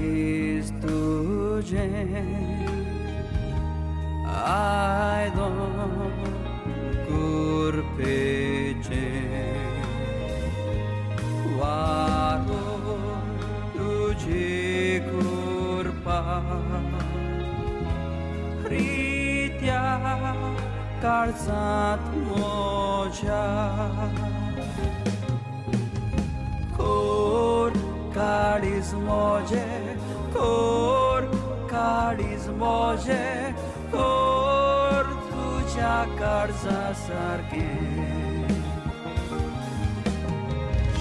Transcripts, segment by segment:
काळीज तुझें आयदों कुरपेचें वारो तुझी कृपा रित्या काळजांत म्हज्या खोर काळीज म्हजें खोर काळीज म्हजें खोर तुज्या काळजा सारकें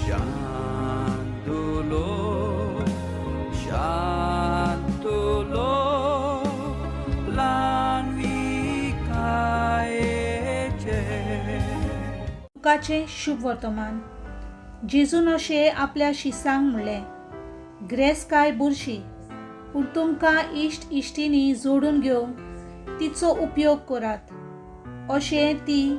शांतुलो शांतुलो लुकाचें शुभ वर्तमान. जेजून अशें आपल्या शिसांक म्हणलें, ग्रेस्त बुरशी, पूण तुमकां इश्ट इश्टिणी जोडून घेवंक तिचो उपयोग करात. अशें ती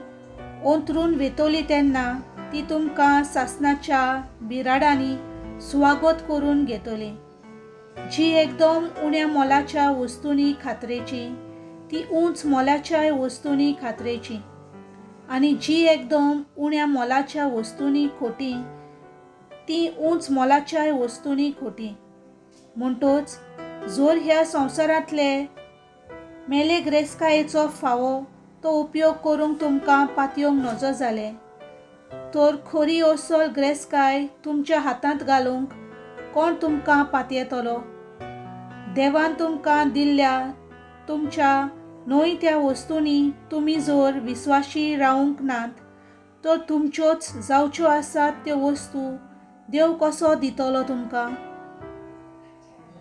अंतरून वेतोली तेन्ना ती तुमकां सासणाच्या बिराडांनी स्वागत करून घेतली. जी एकदम उण्या मोलाच्या वस्तूंनी खात्रेची ती उंच मोलाच्या वस्तूंनी खात्रेची, आनी जी एकदम उण्या मोलाच्या वस्तूंनी खोटी ती उंच मोलाच्या वस्तूंनी खोटी. म्हणटच जोर ह्या संवसारांतले मेले ग्रेस्कायेचो फावो तो उपयोग करूंक तुमकां पातयोंक नजो जालें, तर खरी अस्सल ग्रेस्काय तुमच्या हातांत घालूंक कोण तुमकां पातयेतलो? देवान तुमकां दिल्ल्या तुमच्या न्हय त्या वस्तूंनी तुमी जर विस्वाशी रावूंक नात, तर तुमच्योच जावच्यो आसात त्यो वस्तू देव कसो दितलो तुमकां?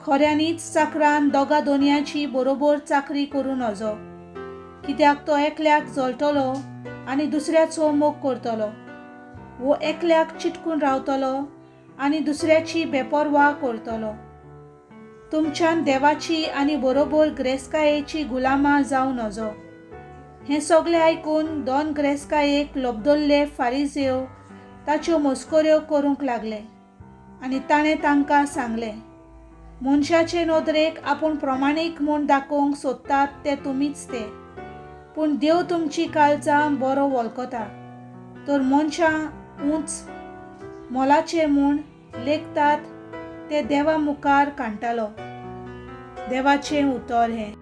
खऱ्यांनीच चाकरान दोगा दोनयाची बरोबर चाकरी करूं नजो, कित्याक तो एकल्याक जळटलो आनी दुसऱ्याचो मोग करतलो, वो एकल्याक चिटकून रावतलो आनी दुसऱ्याची बेपरवा करतलो. तुमच्यान देवाची आनी बरोबर ग्रेस्कायेची गुलामां जावं नजो. हें सगळें आयकून दोन ग्रेस्कायेक लोबदल्ले फारिझेव ताच्यो मस्कऱ्यो करूंक लागले आनी ताणें तांकां सांगलें, मनशाचे नदरेक आपूण प्रमाणीक म्हूण दाखोवंक सोदतात ते तुमीच ते, पूण देव तुमची काळजां बरो वळखता. तर मनशां उंच मोलाचे म्हूण लेखतात ते देवा मुखार कांडटालो. देवाचें उतर हें.